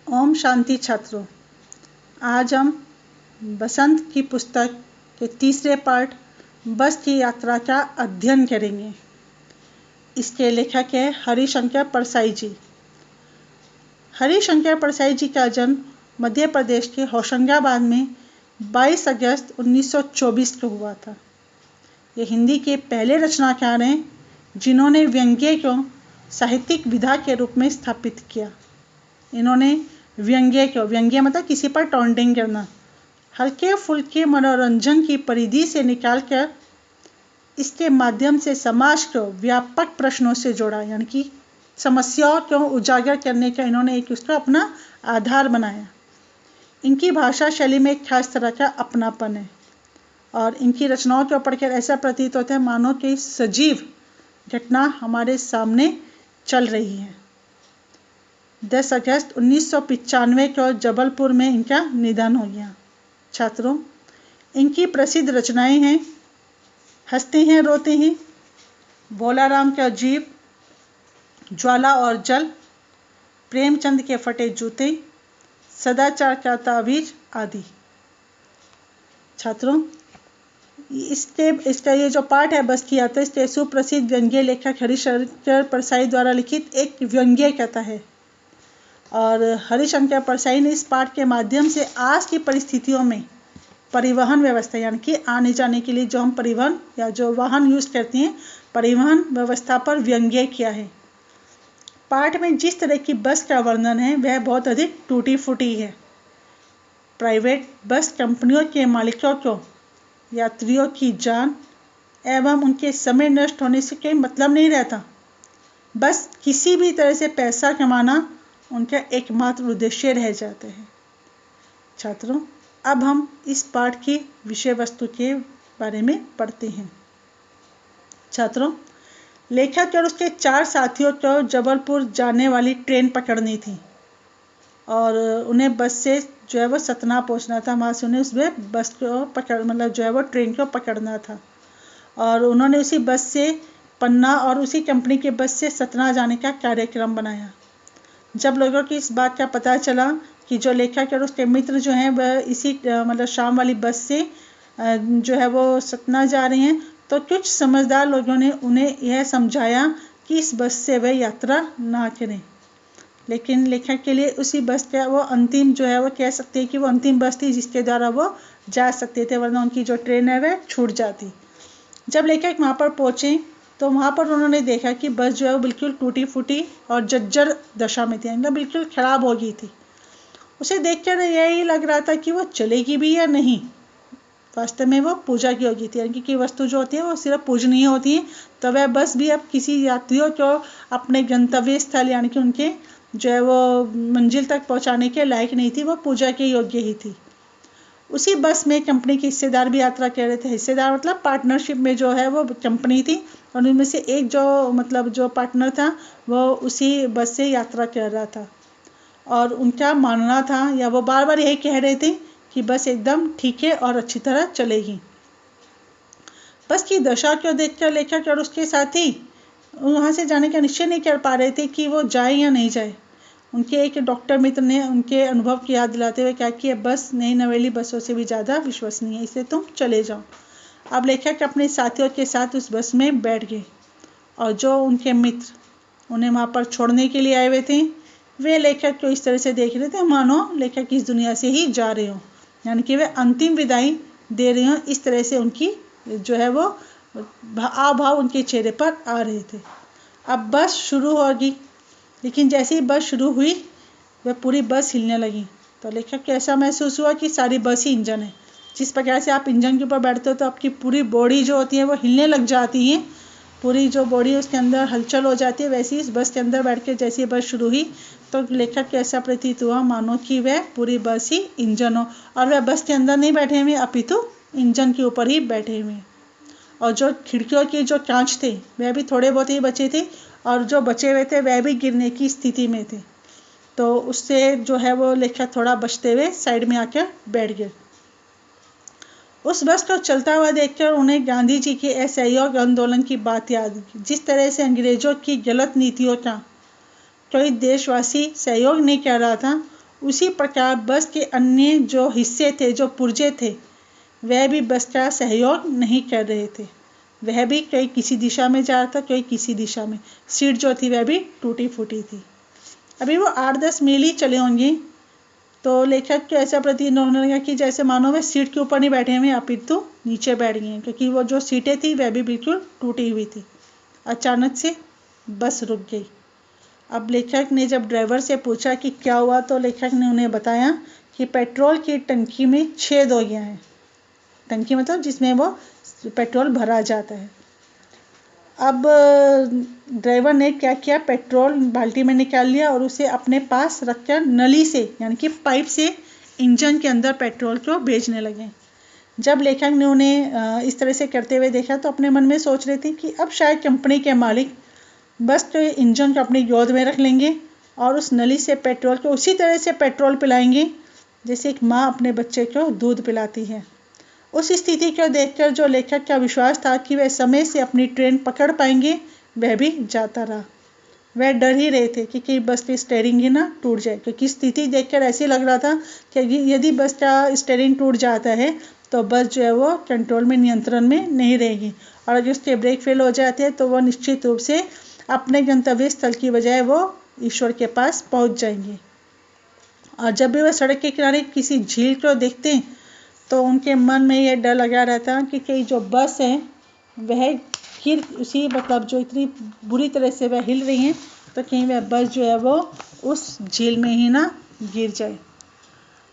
ओम शांति छात्रों, आज हम बसंत की पुस्तक के तीसरे पार्ट बस की यात्रा का अध्ययन करेंगे। इसके लेखक है हरिशंकर परसाई जी। हरिशंकर परसाई जी का जन्म मध्य प्रदेश के होशंगाबाद में 22 अगस्त 1924 को हुआ था। ये हिंदी के पहले रचनाकार हैं जिन्होंने व्यंग्य को साहित्यिक विधा के रूप में स्थापित किया। इन्होंने व्यंग्य मतलब किसी पर टॉन्टिंग करना, हल्के फुल्के मनोरंजन की परिधि से निकालकर इसके माध्यम से समाज को व्यापक प्रश्नों से जोड़ा, यानी कि समस्याओं को उजागर करने का इन्होंने एक उसका अपना आधार बनाया। इनकी भाषा शैली में एक खास तरह का अपनापन है और इनकी रचनाओं को पढ़कर ऐसा प्रतीत होता है मानो कि सजीव घटना हमारे सामने चल रही है। 10 अगस्त 1995 को जबलपुर में इनका निधन हो गया। छात्रों, इनकी प्रसिद्ध रचनाएं हैं हंसते हैं रोते हैं, भोलाराम का जीव, ज्वाला और जल, प्रेमचंद के फटे जूते, सदाचार का तावीज आदि। छात्रों, इसका ये जो पाठ है बस की यात्रा, इसके सुप्रसिद्ध व्यंग्य लेखक हरिशंकर परसाई द्वारा लिखित एक व्यंग्य कथा है और हरिशंकर परसाई ने इस पाठ के माध्यम से आज की परिस्थितियों में परिवहन व्यवस्था, यानी कि आने जाने के लिए जो हम परिवहन या जो वाहन यूज करते हैं, परिवहन व्यवस्था पर व्यंग्य किया है। पाठ में जिस तरह की बस का वर्णन है वह बहुत अधिक टूटी फूटी है। प्राइवेट बस कंपनियों के मालिकों को यात्रियों की जान एवं उनके समय नष्ट होने से कोई मतलब नहीं रहता। बस किसी भी तरह से पैसा कमाना उनका एकमात्र उद्देश्य रह जाते हैं। छात्रों, अब हम इस पाठ की विषय वस्तु के बारे में पढ़ते हैं। छात्रों, लेखक और उसके 4 साथियों को जबलपुर जाने वाली ट्रेन पकड़नी थी और उन्हें बस से जो है वो सतना पहुंचना था। वहाँ से उन्हें उस बस को ट्रेन को पकड़ना था और उन्होंने उसी बस से पन्ना और उसी कंपनी के बस से सतना जाने का कार्यक्रम बनाया। जब लोगों की इस बात का पता चला कि जो लेखक और उसके मित्र जो हैं वह इसी शाम वाली बस से जो है वो सतना जा रहे हैं, तो कुछ समझदार लोगों ने उन्हें यह समझाया कि इस बस से वह यात्रा ना करें। लेकिन लेखक के लिए उसी बस का वो अंतिम जो है वो कह सकते हैं कि वो अंतिम बस थी जिसके द्वारा वो जा सकते थे, वरना उनकी जो ट्रेन है वह छूट जाती। जब लेखक वहाँ पर पहुँचे तो वहाँ पर उन्होंने देखा कि बस जो है वो बिल्कुल टूटी फूटी और जर्जर दशा में थी, मतलब बिल्कुल ख़राब हो गई थी। उसे देखकर यही लग रहा था कि वो चलेगी भी या नहीं। वास्तव में वो पूजा की होगी थी, यानी कि वस्तु जो होती है वो सिर्फ पूजनीय होती है, तो वह बस भी अब किसी यात्रियों को अपने गंतव्य स्थल यानी कि उनके जो है वो मंजिल तक पहुँचाने के लायक नहीं थी, वो पूजा के योग्य ही थी। उसी बस में कंपनी के हिस्सेदार भी यात्रा कर रहे थे। हिस्सेदार मतलब पार्टनरशिप में जो है वो कंपनी थी और उनमें से एक जो पार्टनर था वो उसी बस से यात्रा कर रहा था और उनका मानना था या वो बार बार यही कह रहे थे कि बस एकदम ठीक है और अच्छी तरह चलेगी। बस की दशा को देखकर लेखक और उसके साथी वहाँ से जाने का निश्चय नहीं कर पा रहे थे कि वो जाए या नहीं जाए। उनके एक डॉक्टर मित्र ने उनके अनुभव की याद दिलाते हुए कहा कि यह बस नई नवेली बसों से भी ज़्यादा विश्वसनीय है, इसलिए तुम चले जाओ। अब लेखक अपने साथियों के साथ उस बस में बैठ गए और जो उनके मित्र उन्हें वहाँ पर छोड़ने के लिए आए हुए थे वे लेखक को इस तरह से देख रहे थे मानो लेखक इस दुनिया से ही जा रहे हों, यानी कि वे अंतिम विदाई दे रहे हों। इस तरह से उनकी जो है वो भाव उनके चेहरे पर आ रहे थे। अब बस शुरू होगी, लेकिन जैसे ही बस शुरू हुई वह पूरी बस हिलने लगी। तो लेखक को ऐसा महसूस हुआ कि सारी बस ही इंजन है। जिस प्रकार से आप इंजन के ऊपर बैठते हो तो आपकी पूरी बॉडी जो होती है वो हिलने लग जाती है, पूरी जो बॉडी उसके अंदर हलचल हो जाती है। वैसे ही इस बस के अंदर बैठ के जैसे बस शुरू हुई तो लेखक को ऐसा प्रतीत हुआ मानो कि वह पूरी बस ही इंजन हो और वह बस के अंदर नहीं बैठे हुए अपितु इंजन के ऊपर ही बैठे हुए। और जो खिड़कियों के जो कांच थे वह भी थोड़े बहुत ही बचे थे और जो बचे हुए थे वह भी गिरने की स्थिति में थे। तो उससे जो है वो लेखक थोड़ा बचते हुए साइड में आकर बैठ गए। उस बस को चलता हुआ देखकर उन्हें गांधी जी के असहयोग आंदोलन की बात याद की। जिस तरह से अंग्रेजों की गलत नीतियों का कोई देशवासी सहयोग नहीं कर रहा था, उसी प्रकार बस के अन्य जो हिस्से थे, जो पुर्जे थे, वह भी बस का सहयोग नहीं कर रहे थे। वह भी कोई किसी दिशा में जा रहा था, कोई किसी दिशा में। सीट जो थी वह भी टूटी फूटी थी। अभी वो 8-10 मील ही चले होंगे तो लेखक को ऐसा प्रतीत होने लगा कि जैसे मानो वे सीट के ऊपर नहीं बैठे हुए, अपितु नीचे बैठ गए हैं, क्योंकि वो जो सीटें थी वह भी बिल्कुल टूटी हुई थी। अचानक से बस रुक गई। अब लेखक ने जब ड्राइवर से पूछा कि क्या हुआ, तो लेखक ने उन्हें बताया कि पेट्रोल की टंकी में छेद हो गया है। टंकी मतलब जिसमें वो पेट्रोल भरा जाता है। अब ड्राइवर ने क्या किया, पेट्रोल बाल्टी में निकाल लिया और उसे अपने पास रखकर नली से, यानी कि पाइप से इंजन के अंदर पेट्रोल को भेजने लगे। जब लेखक ने उन्हें इस तरह से करते हुए देखा तो अपने मन में सोच रहे थे कि अब शायद कंपनी के मालिक बस तो इंजन को अपनी गोद में रख लेंगे और उस नली से पेट्रोल को उसी तरह से पेट्रोल पिलाएंगे जैसे एक माँ अपने बच्चे को दूध पिलाती है। उस स्थिति को देखकर जो लेखक का विश्वास था कि वह समय से अपनी ट्रेन पकड़ पाएंगे, वह भी जाता रहा। वह डर ही रहे थे कि कहीं बस की स्टीयरिंग ही ना टूट जाए, क्योंकि स्थिति देखकर ऐसे लग रहा था कि यदि बस का स्टीयरिंग टूट जाता है तो बस जो है वो कंट्रोल में, नियंत्रण में नहीं रहेगी, और अगर उसके ब्रेक फेल हो जाते हैं तो वह निश्चित रूप से अपने गंतव्य स्थल की बजाय वो ईश्वर के पास पहुंच जाएंगे। और जब भी वह सड़क के किनारे किसी झील को देखते तो उनके मन में यह डर लगा रहता कि कहीं जो बस है वह गिर, उसी मतलब जो इतनी बुरी तरह से वह हिल रही हैं, तो कहीं वह बस जो है वो उस झील में ही ना गिर जाए।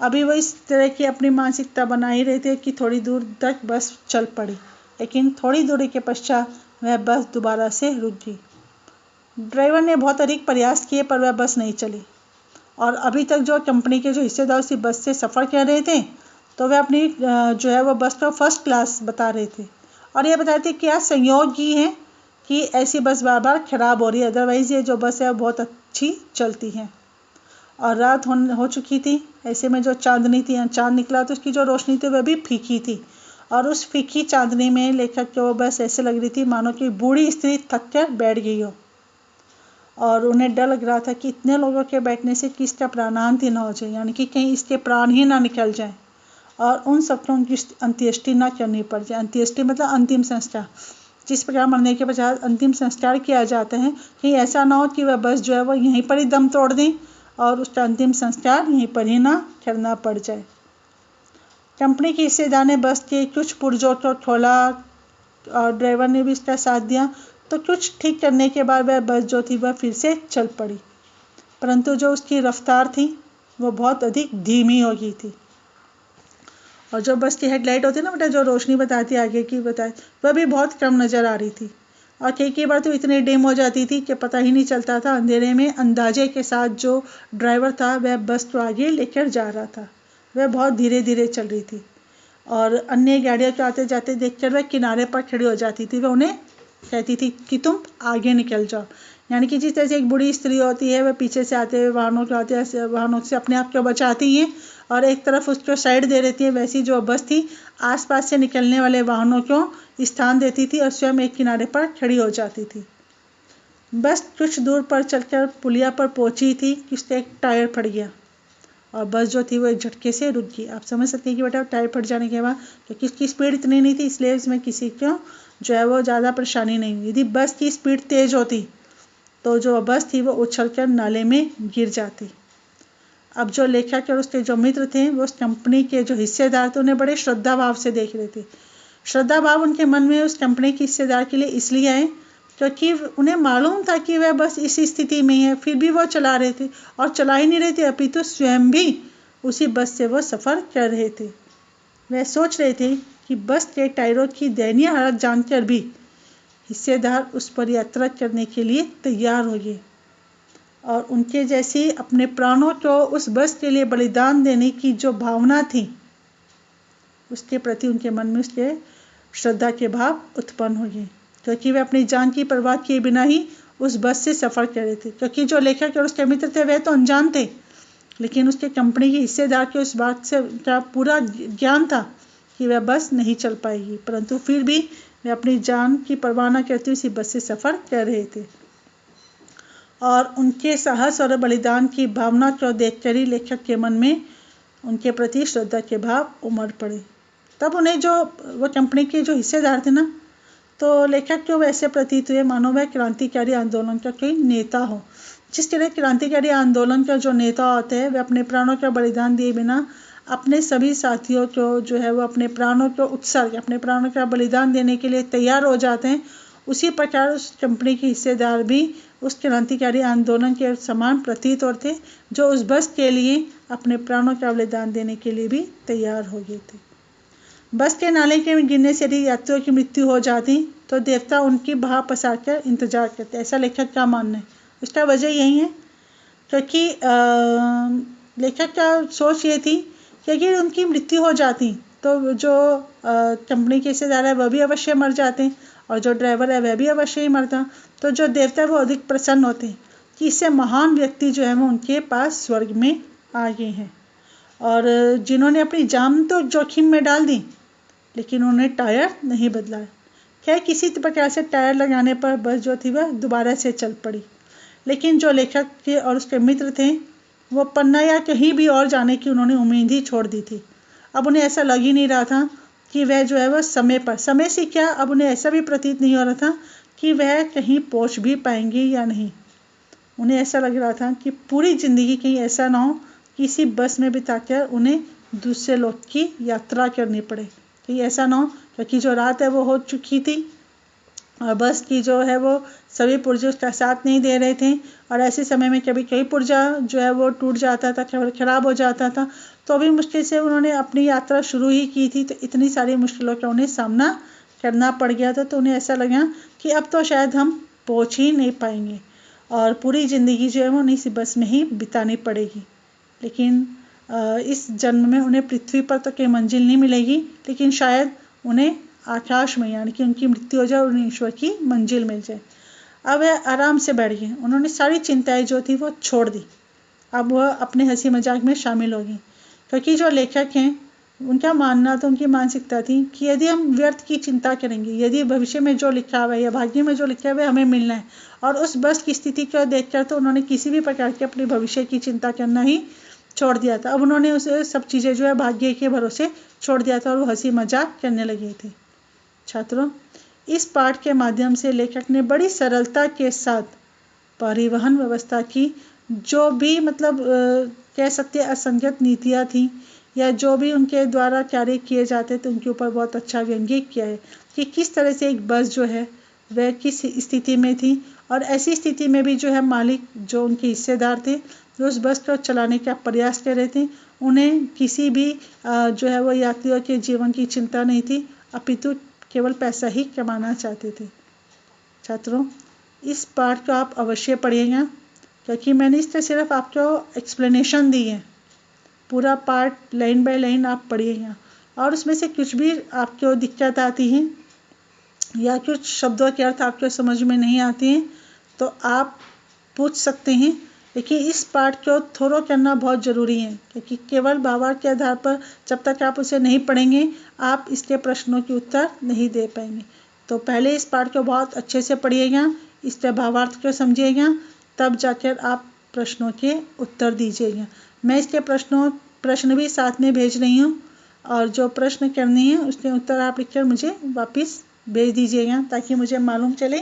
अभी वो इस तरह की अपनी मानसिकता बना ही रहे थे कि थोड़ी दूर तक बस चल पड़ी, लेकिन थोड़ी दूरी के पश्चात वह बस दोबारा से रुक गई। ड्राइवर ने बहुत अधिक प्रयास किए पर वह बस नहीं चली, और अभी तक जो कंपनी के जो हिस्सेदार उसी बस से सफ़र कर रहे थे तो वह अपनी जो है वो बस को फर्स्ट क्लास बता रहे थे, और ये बता रहे थे कि आज संयोग ही है कि ऐसी बस बार बार ख़राब हो रही है, अदरवाइज़ ये जो बस है वो बहुत अच्छी चलती है। और रात हो चुकी थी। ऐसे में जो चांदनी थी, चांद निकला तो उसकी जो रोशनी थी वह भी फीकी थी, और उस फीकी चांदनी में लेखक को बस ऐसे लग रही थी मानो कि बूढ़ी स्त्री थक कर बैठ गई हो, और उन्हें डर लग रहा था कि इतने लोगों के बैठने से कि इसका प्राणांत ही ना हो जाए, यानी कि कहीं इसके प्राण ही ना निकल जाए, और उन सबको उनकी अंत्येष्टि ना करनी पड़ जाए। अंत्येष्टि मतलब अंतिम संस्कार, जिस प्रकार मरने के पश्चात अंतिम संस्कार किया जाता है, कहीं ऐसा ना हो कि वह बस जो है वो यहीं पर ही दम तोड़ दें और उसका अंतिम संस्कार यहीं पर ही ना करना पड़ जाए। कंपनी के हिस्सेदार ने बस के कुछ पुर्जों को खोला और ड्राइवर ने भी इसका साथ दिया, तो कुछ ठीक करने के बाद वह बस जो थी वह फिर से चल पड़ी, परंतु जो उसकी रफ्तार थी वो बहुत अधिक धीमी हो गई थी, और जो बस की हेडलाइट होती है ना बेटा, जो रोशनी बताती है आगे की बताए, वह भी बहुत कम नज़र आ रही थी, और कई बार तो इतनी डिम हो जाती थी कि पता ही नहीं चलता था। अंधेरे में अंदाजे के साथ जो ड्राइवर था वह बस को आगे लेकर जा रहा था। वह बहुत धीरे धीरे चल रही थी, और अन्य गाड़ियों को आते जाते देखकर वह किनारे पर खड़ी हो जाती थी। वह उन्हें कहती थी कि तुम आगे निकल जाओ, यानी कि जिस तरह से एक बूढ़ी स्त्री होती है वह पीछे से आते हुए वाहनों से अपने आप को बचाती है और एक तरफ उसको साइड दे देती है, वैसी जो बस थी आसपास से निकलने वाले वाहनों को स्थान देती थी और स्वयं एक किनारे पर खड़ी हो जाती थी। बस कुछ दूर पर चलकर पुलिया पर पहुंची थी कि उसका एक टायर फट गया और बस जो थी वो एक झटके से रुक गई। आप समझ सकते हैं कि बेटा टायर फट जाने के बाद, क्योंकि इसकी स्पीड इतनी नहीं थी इसलिए इसमें किसी को जो है वो ज़्यादा परेशानी नहीं हुई। यदि बस की स्पीड तेज़ होती तो जो बस थी वो उछलकर नाले में गिर जाती। अब जो लेखक और उसके जो मित्र थे वो उस कंपनी के जो हिस्सेदार थे उन्हें बड़े श्रद्धा भाव से देख रहे थे। श्रद्धा भाव उनके मन में उस कंपनी के हिस्सेदार के लिए इसलिए आए क्योंकि उन्हें मालूम था कि वह बस इसी स्थिति में है, फिर भी वो चला रहे थे, और चला ही नहीं रहे थे अपितु स्वयं भी उसी बस से वो सफ़र कर रहे थे। वह सोच रहे थे कि बस के टायरों की दयनीय हालत जानकर भी हिस्सेदार उस पर यात्रा करने के लिए तैयार हो गए, और उनके जैसी अपने प्राणों को उस बस के लिए बलिदान देने की जो भावना थी उसके प्रति उनके मन में उसके श्रद्धा के भाव उत्पन्न हो गए, क्योंकि वे अपनी जान की परवाह किए बिना ही उस बस से सफ़र कर रहे थे। क्योंकि जो लेखक और उसके मित्र थे वह तो अनजान थे, लेकिन उसके कंपनी के हिस्सेदार के उस बात से का पूरा ज्ञान था कि वह बस नहीं चल पाएगी, परंतु फिर भी वे अपनी जान की परवाह न करते उसी बस से सफ़र कर रहे थे। और उनके साहस और बलिदान की भावना को देखकर ही लेखक के मन में उनके प्रति श्रद्धा के भाव उमड़ पड़े। तब उन्हें जो वो कंपनी के जो हिस्सेदार थे ना, तो लेखक को वैसे प्रतीत हुए मानो वह क्रांतिकारी आंदोलन का कोई नेता हो। जिस तरह क्रांतिकारी आंदोलन का जो नेता होते हैं वह अपने प्राणों का बलिदान दिए बिना अपने सभी साथियों को जो है वो अपने प्राणों को उत्सर्ग, अपने प्राणों का बलिदान देने के लिए तैयार हो जाते हैं, उसी प्रकार उस कंपनी के हिस्सेदार भी उस क्रांतिकारी आंदोलन के समान प्रतीत होते जो उस बस के लिए अपने प्राणों का बलिदान देने के लिए भी तैयार हो गए थे। बस के नाले के गिरने से यदि यात्रियों की मृत्यु हो जाती तो देवता उनकी बाह पसार कर इंतजार करते, ऐसा लेखक का मानना है। उसका वजह यही है क्योंकि लेखक का सोच ये थी कि अगर उनकी मृत्यु हो जाती तो जो कंपनी के हिस्सेदार है वह भी अवश्य मर जाते और जो ड्राइवर है वह भी अवश्य ही मरता। तो जो देवता है वो अधिक प्रसन्न होते कि इससे महान व्यक्ति जो है वो उनके पास स्वर्ग में आ गए हैं। और जिन्होंने अपनी जान तो जोखिम में डाल दी लेकिन उन्होंने टायर नहीं बदला। खैर किसी प्रकार से टायर लगाने पर बस जो थी वह दोबारा से चल पड़ी। लेकिन जो लेखक के और उसके मित्र थे वो पन्ना या कहीं भी और जाने की उन्होंने उम्मीद ही छोड़ दी थी। अब उन्हें ऐसा लग ही नहीं रहा था कि वह जो है वह समय से क्या, अब उन्हें ऐसा भी प्रतीत नहीं हो रहा था कि वह कहीं पहुंच भी पाएंगे या नहीं। उन्हें ऐसा लग रहा था कि पूरी ज़िंदगी कहीं ऐसा ना हो कि इसी बस में बिताकर उन्हें दूसरे लोक की यात्रा करनी पड़े। कहीं ऐसा ना हो क्योंकि जो रात है वो हो चुकी थी और बस की जो है वो सभी पुर्जे उसका साथ नहीं दे रहे थे और ऐसे समय में कभी कई पुर्जा जो है वो टूट जाता था, खराब हो जाता था। तो अभी मुश्किल से उन्होंने अपनी यात्रा शुरू ही की थी तो इतनी सारी मुश्किलों का उन्हें सामना करना पड़ गया था। तो उन्हें ऐसा लगा कि अब तो शायद हम पहुँच ही नहीं पाएंगे और पूरी ज़िंदगी जो है वो इसी बस में ही बितानी पड़ेगी। लेकिन इस जन्म में उन्हें पृथ्वी पर तो कोई मंजिल नहीं मिलेगी, लेकिन शायद उन्हें आकाश में यानी कि उनकी मृत्यु हो जाए और उन्हें ईश्वर की मंजिल मिल जाए। अब वह आराम से बैठ गए, उन्होंने सारी चिंताएं जो थी वो छोड़ दी। अब वह अपने हंसी मजाक में शामिल हो गई क्योंकि जो लेखक हैं उनका मानना तो उनकी मानसिकता थी कि यदि हम व्यर्थ की चिंता करेंगे, यदि भविष्य में जो लिखा हुआ है या भाग्य में जो लिखा हुआ है हमें मिलना है, और उस बस की स्थिति को देखकर तो उन्होंने किसी भी प्रकार की अपने भविष्य की चिंता करना ही छोड़ दिया था। अब उन्होंने उसे सब चीज़ें जो है भाग्य के भरोसे छोड़ दिया था और वो हंसी मजाक करने लगे थे। छात्रों, इस पाठ के माध्यम से लेखक ने बड़ी सरलता के साथ परिवहन व्यवस्था की जो भी कह सकते असंगत नीतियाँ थी या जो भी उनके द्वारा कार्य किए जाते थे उनके ऊपर बहुत अच्छा व्यंग्य किया है कि किस तरह से एक बस जो है वह किस स्थिति में थी और ऐसी स्थिति में भी जो है मालिक जो उनके हिस्सेदार थे जो उस बस को चलाने का प्रयास कर रहे थे उन्हें किसी भी जो है वो यात्रियों के जीवन की चिंता नहीं थी, अपितु केवल पैसा ही कमाना चाहते थे। छात्रों, इस पाठ को आप अवश्य पढ़िएगा क्योंकि मैंने इस तरह सिर्फ आपको एक्सप्लेनेशन दी है। पूरा पाठ लाइन बाय लाइन आप पढ़िएगा और उसमें से कुछ भी आपको दिक्कत आती है या कुछ शब्दों के अर्थ आपको समझ में नहीं आते हैं तो आप पूछ सकते हैं। लेकिन इस पाठ को थोड़ा करना बहुत ज़रूरी है क्योंकि केवल भावार्थ के आधार पर जब तक आप उसे नहीं पढ़ेंगे आप इसके प्रश्नों के उत्तर नहीं दे पाएंगे। तो पहले इस पाठ को बहुत अच्छे से पढ़िएगा, इसके भावार्थ को समझिएगा, तब जाकर आप प्रश्नों के उत्तर दीजिएगा। मैं इसके प्रश्न भी साथ में भेज रही हूँ और जो प्रश्न करने हैं उसके उत्तर आप लिखकर मुझे वापस भेज दीजिएगा ताकि मुझे मालूम चले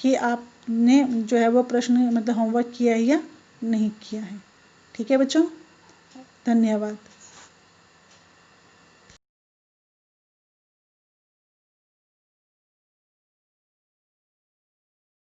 कि आपने जो है वो प्रश्न होमवर्क किया है या नहीं किया है। ठीक है बच्चों, धन्यवाद।